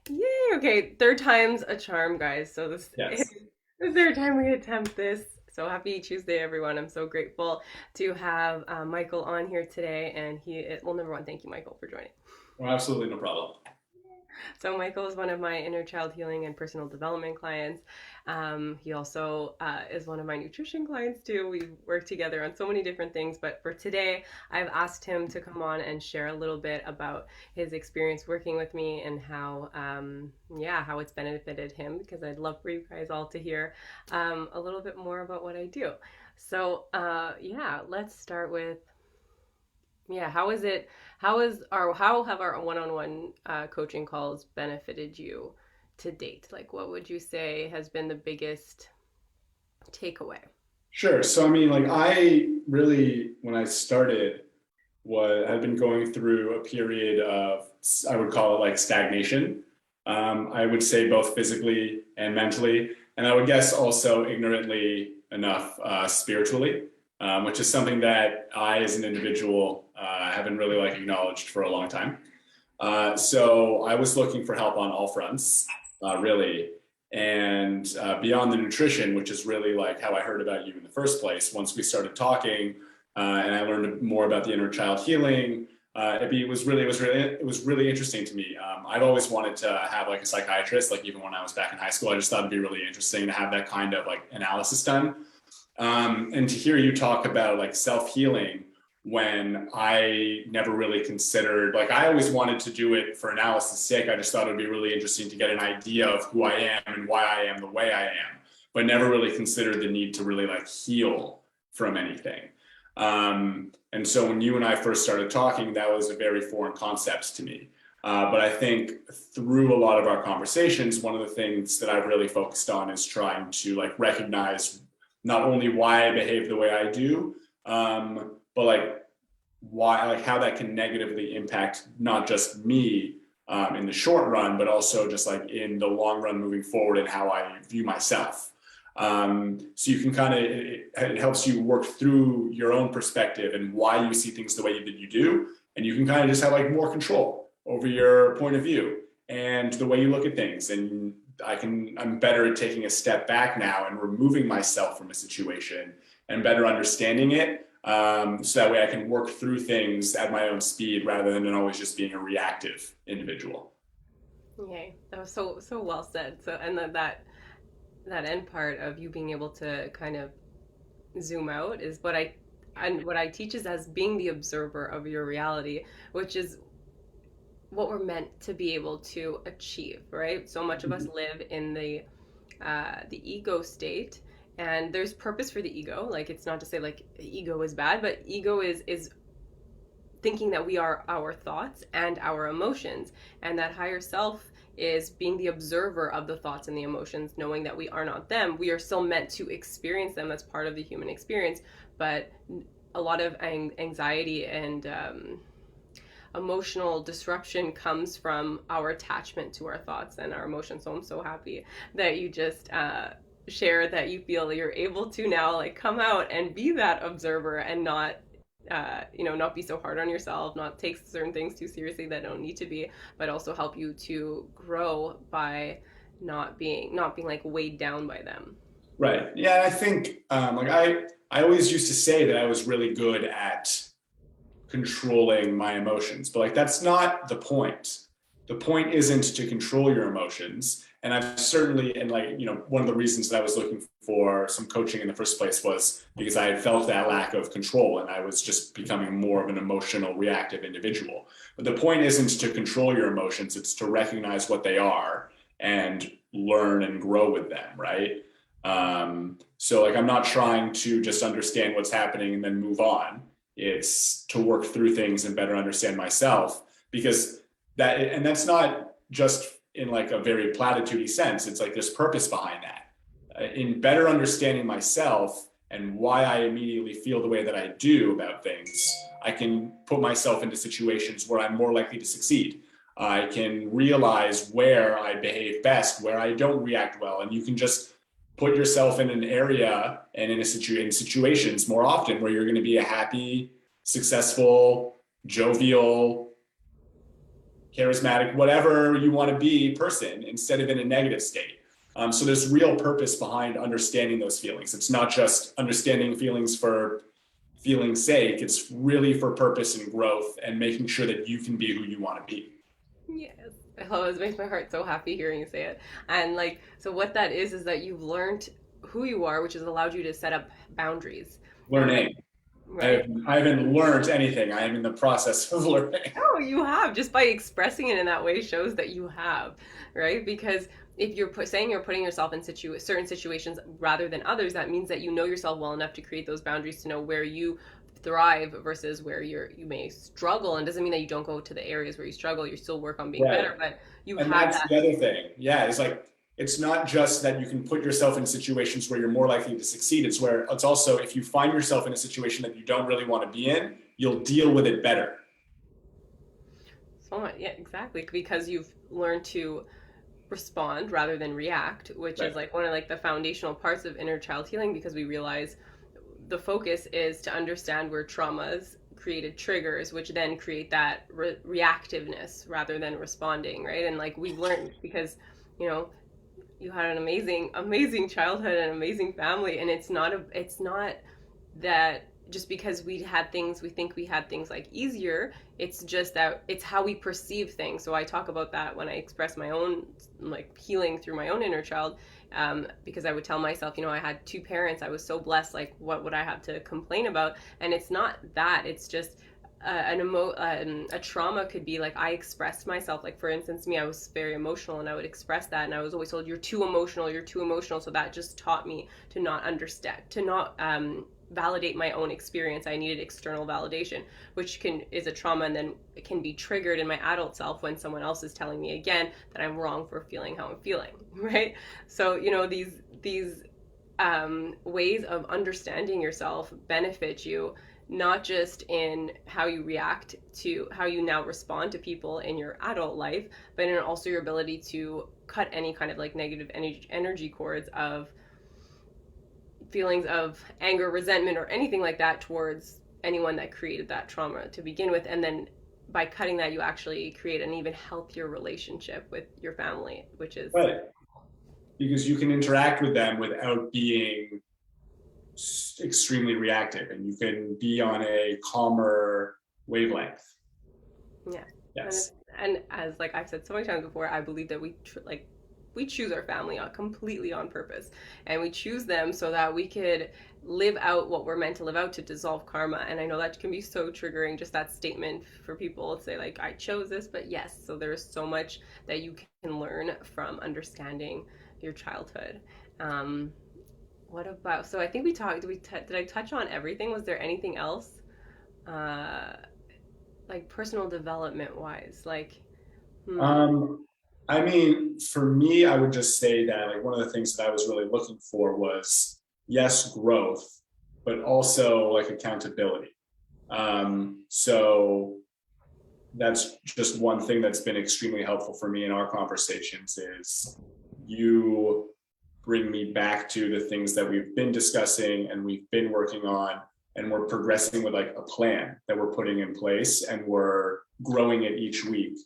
Yay! Okay, third time's a charm, guys. So this is Yes. the third time we attempt this. So happy Tuesday, everyone. I'm so grateful to have Michael on here today. And well, number one, thank you, Michael, for joining. Well, absolutely no problem. So Michael is one of my inner child healing and personal development clients. He also is one of my nutrition clients too. We work together on so many different things. But for today, I've asked him to come on and share a little bit about his experience working with me and how it's benefited him. Because I'd love for you guys all to hear a little bit more about what I do. So let's start with how is it? How have our one-on-one coaching calls benefited you to date? Like, what would you say has been the biggest takeaway? Sure. So, I mean, like, I really, when I started, I've been going through a period of, I would call it like stagnation. I would say both physically and mentally, and I would guess also ignorantly enough, spiritually, which is something that I, as an individual, haven't really like acknowledged for a long time. So I was looking for help on all fronts, really. And beyond the nutrition, which is really like how I heard about you in the first place, once we started talking and I learned more about the inner child healing, it was really interesting to me. I've always wanted to have like a psychiatrist, like even when I was back in high school, I just thought it'd be really interesting to have that kind of like analysis done. And to hear you talk about like self healing when I never really considered, like, I always wanted to do it for analysis sake. I just thought it would be really interesting to get an idea of who I am and why I am the way I am, but never really considered the need to really like heal from anything. And so when you and I first started talking, that was a very foreign concept to me. But I think through a lot of our conversations, one of the things that I've really focused on is trying to like recognize not only why I behave the way I do, but like why, like how that can negatively impact not just me in the short run, but also just like in the long run moving forward and how I view myself. So you can kind of, it helps you work through your own perspective and why you see things the way that you do. And you can kind of just have like more control over your point of view and the way you look at things. And I'm better at taking a step back now and removing myself from a situation and better understanding it. So that way I can work through things at my own speed rather than always just being a reactive individual. Okay, that was so well said. So and that end part of you being able to kind of zoom out is what I teach is as being the observer of your reality, which is what we're meant to be able to achieve, right? So much of us live in the ego state, and there's purpose for the ego. Like, it's not to say like ego is bad, but ego is thinking that we are our thoughts and our emotions, and that higher self is being the observer of the thoughts and the emotions, knowing that we are not them. We are still meant to experience them. That's part of the human experience, but a lot of anxiety and emotional disruption comes from our attachment to our thoughts and our emotions. So I'm so happy that you just share that you feel you're able to now like come out and be that observer and not not be so hard on yourself, not take certain things too seriously that don't need to be, but also help you to grow by not being like weighed down by them. Right. Yeah. I think I always used to say that I was really good at controlling my emotions, but like that's not the point. The point isn't to control your emotions. And I've certainly, and like, one of the reasons that I was looking for some coaching in the first place was because I had felt that lack of control and I was just becoming more of an emotional, reactive individual. But the point isn't to control your emotions, it's to recognize what they are and learn and grow with them, right? So like I'm not trying to just understand what's happening and then move on. It's to work through things and better understand myself because that's not just in like a very platitude sense. It's like there's purpose behind that. In better understanding myself and why I immediately feel the way that I do about things, I can put myself into situations where I'm more likely to succeed. I can realize where I behave best, where I don't react well, and you can just put yourself in an area and in situations more often where you're going to be a happy, successful, jovial, charismatic, whatever you want to be person instead of in a negative state. So there's real purpose behind understanding those feelings. It's not just understanding feelings for feeling's sake. It's really for purpose and growth and making sure that you can be who you want to be. Yes. Oh, it makes my heart so happy hearing you say it. And like, so what that is that you've learned who you are, which has allowed you to set up boundaries. Um, Learning. right? I haven't learned anything. I am in the process of learning. No, you have. Just by expressing it in that way shows that you have, right? Because if you're saying you're putting yourself in certain situations rather than others, that means that you know yourself well enough to create those boundaries to know where you thrive versus where you may struggle. And doesn't mean that you don't go to the areas where you struggle. You still work on being Right. better, but you And have that's that. the other thing. Yeah, it's like it's not just that you can put yourself in situations where you're more likely to succeed. It's where it's also if you find yourself in a situation that you don't really want to be in, you'll deal with it better. So much, yeah, exactly. Because you've learned to respond rather than react, which is Right. like one of like the foundational parts of inner child healing because we realize the focus is to understand where traumas created triggers which then create that reactiveness rather than responding, right? And like we've learned because you know you had an amazing childhood and amazing family, and it's not that just because we think we had things like easier. It's just that it's how we perceive things. So I talk about that when I express my own like healing through my own inner child, because I would tell myself, I had two parents, I was so blessed, like what would I have to complain about? And it's not that, it's just a trauma could be like I expressed myself, like for instance me, I was very emotional and I would express that, and I was always told you're too emotional, so that just taught me to not understand, to not validate my own experience. I needed external validation, which is a trauma, and then it can be triggered in my adult self when someone else is telling me again that I'm wrong for feeling how I'm feeling, right? So these ways of understanding yourself benefit you not just in how you react to how you now respond to people in your adult life, but in also your ability to cut any kind of like negative energy cords of feelings of anger, resentment, or anything like that towards anyone that created that trauma to begin with. And then by cutting that, you actually create an even healthier relationship with your family, which is Right. Because you can interact with them without being extremely reactive, and you can be on a calmer wavelength. yeah. Yes. And as like I've said so many times before, I believe that we choose our family completely on purpose, and we choose them so that we could live out what we're meant to live out to dissolve karma. And I know that can be so triggering, just that statement for people to say like I chose this, but yes, so there's so much that you can learn from understanding your childhood. What about, so I think we talked, did I touch on everything? Was there anything else uh like personal development wise, like Um, I mean, for me, I would just say that like one of the things that I was really looking for was yes, growth, but also like accountability. So that's just one thing that's been extremely helpful for me in our conversations is you bring me back to the things that we've been discussing and we've been working on, and we're progressing with like a plan that we're putting in place and we're growing it each week.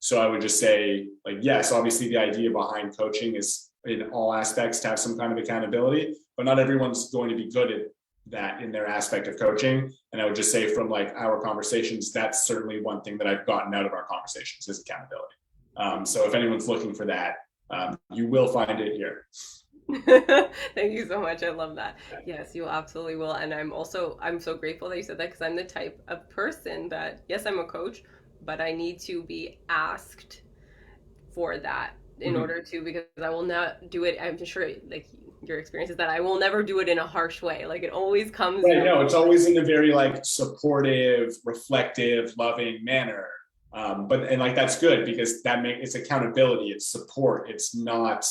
So I would just say like, yes, obviously the idea behind coaching is in all aspects to have some kind of accountability, but not everyone's going to be good at that in their aspect of coaching. And I would just say from like our conversations, that's certainly one thing that I've gotten out of our conversations is accountability. So if anyone's looking for that, you will find it here. Thank you so much. I love that. Yes, you absolutely will. And I'm so grateful that you said that, because I'm the type of person that, yes, I'm a coach, but I need to be asked for that in Mm-hmm. order to, because I will not do it. I'm sure like your experience is that I will never do it in a harsh way. Like it always comes Right. in. No, it's always in a very like supportive, reflective, loving manner. But and like that's good because it's accountability, it's support, it's not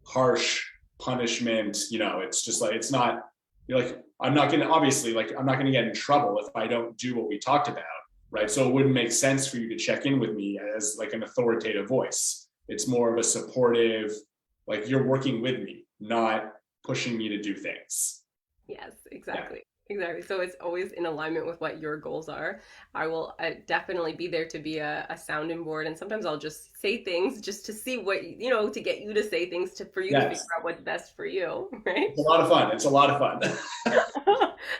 harsh punishment. It's just like it's not. You're like I'm not gonna obviously like I'm not gonna get in trouble if I don't do what we talked about, right? So it wouldn't make sense for you to check in with me as like an authoritative voice. It's more of a supportive, like you're working with me, not pushing me to do things. Yes, Yeah. exactly. Exactly. So it's always in alignment with what your goals are. I will definitely be there to be a sounding board, and sometimes I'll just say things just to see what to get you to say things to for you to figure Yes, out what's best for you, right? it's a lot of fun. It's a lot of fun.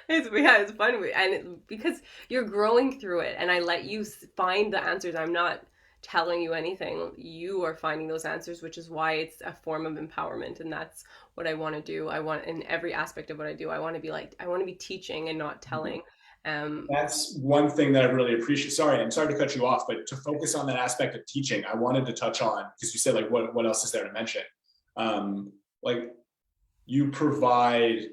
It's fun because you're growing through it, and I let you find the answers. I'm not telling you anything. You are finding those answers, which is why it's a form of empowerment, and that's what I want to do. I want in every aspect of what I do. I want to be teaching and not telling. Um, That's one thing that I really appreciate. Sorry, I'm sorry to cut you off, but to focus on that aspect of teaching, I wanted to touch on because you said like what else is there to mention? Like you provide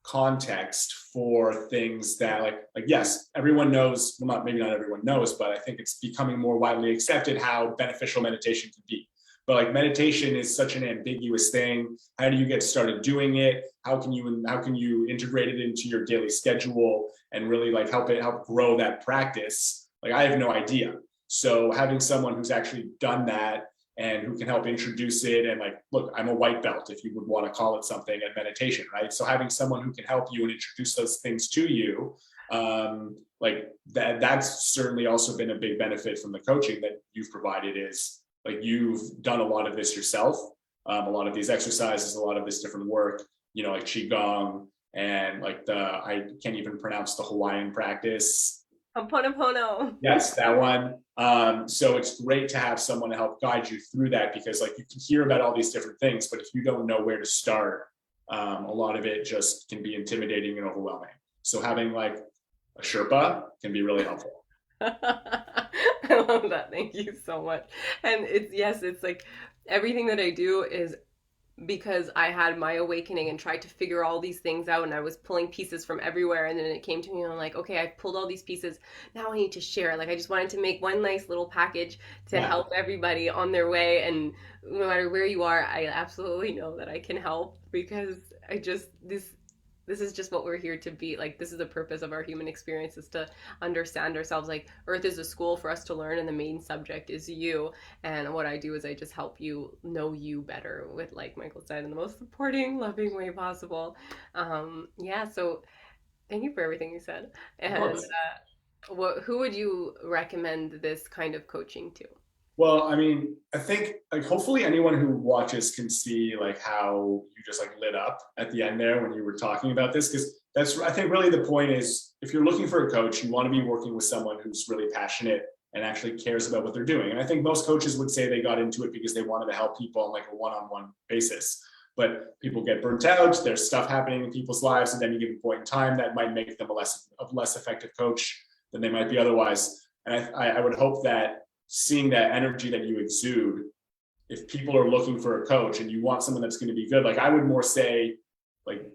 context for things that like yes, everyone knows, well not maybe not everyone knows, but I think it's becoming more widely accepted how beneficial meditation can be. But like meditation is such an ambiguous thing. How do you get started doing it? How can you integrate it into your daily schedule and really like help grow that practice? Like I have no idea. So having someone who's actually done that and who can help introduce it and like, look, I'm a white belt if you would want to call it something at meditation, right? So having someone who can help you and introduce those things to you, like that's certainly also been a big benefit from the coaching that you've provided is like you've done a lot of this yourself, a lot of these exercises, a lot of this different work, like qigong and like I can't even pronounce the Hawaiian practice. Ho'oponopono. Yes, that one. So it's great to have someone to help guide you through that because like you can hear about all these different things, but if you don't know where to start, a lot of it just can be intimidating and overwhelming. So having like a Sherpa can be really helpful. I love that. Thank you so much. And it's like everything that I do is because I had my awakening and tried to figure all these things out, and I was pulling pieces from everywhere, and then it came to me and I'm like, okay, I've pulled all these pieces. Now I need to share. Like I just wanted to make one nice little package to Yeah. help everybody on their way, and no matter where you are, I absolutely know that I can help because I just this is just what we're here to be. Like this is the purpose of our human experience is to understand ourselves. Like earth is a school for us to learn and the main subject is you, and what I do is I just help you know you better with, like Michael said, in the most supporting loving way possible. Yeah, so thank you for everything you said. Of And course. who would you recommend this kind of coaching to? Well, I mean, I think like hopefully anyone who watches can see like how you just like lit up at the end there when you were talking about this because that's I think really the point is if you're looking for a coach, you want to be working with someone who's really passionate and actually cares about what they're doing. And I think most coaches would say they got into it because they wanted to help people on like a one-on-one basis. But people get burnt out, there's stuff happening in people's lives at any given point in time that might make them a less effective coach than they might be otherwise. And I would hope that seeing that energy that you exude, if people are looking for a coach and you want someone that's going to be good, like I would more say, like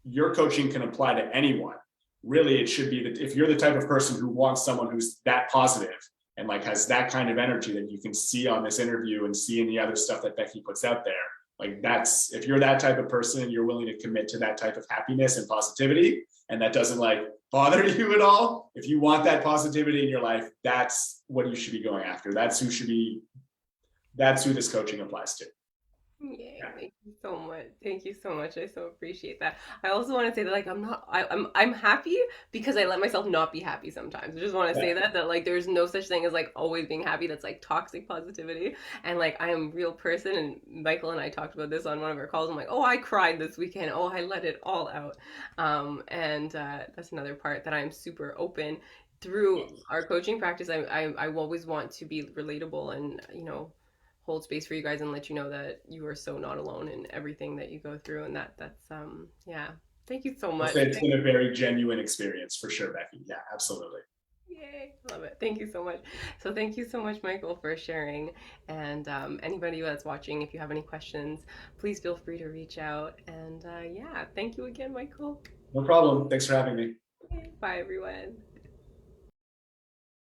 your coaching can apply to anyone. Really, it should be that if you're the type of person who wants someone who's that positive and like has that kind of energy that you can see on this interview and see in the other stuff that Becky puts out there, like that's if you're that type of person and you're willing to commit to that type of happiness and positivity, and that doesn't like bother you at all, if you want that positivity in your life, that's what you should be going after. That's who this coaching applies to. Yay, Yeah. thank you so much. Thank you so much. I so appreciate that. I also want to say that like I'm happy because I let myself not be happy sometimes. I just want to Yeah. say that like there's no such thing as like always being happy. That's like toxic positivity. And like I am a real person, and Michael and I talked about this on one of our calls. I'm like, "Oh, I cried this weekend. Oh, I let it all out." And that's another part that I'm super open through our coaching practice. I always want to be relatable and, hold space for you guys and let you know that you are so not alone in everything that you go through, and that's yeah, thank you so I'll much. say it's been a very genuine experience for sure, Becky. Yeah, absolutely. Yay, love it. Thank you so much. So thank you so much, Michael, for sharing. And anybody that's watching, if you have any questions, please feel free to reach out. And yeah, thank you again, Michael. No problem. Thanks for having me. Bye, everyone.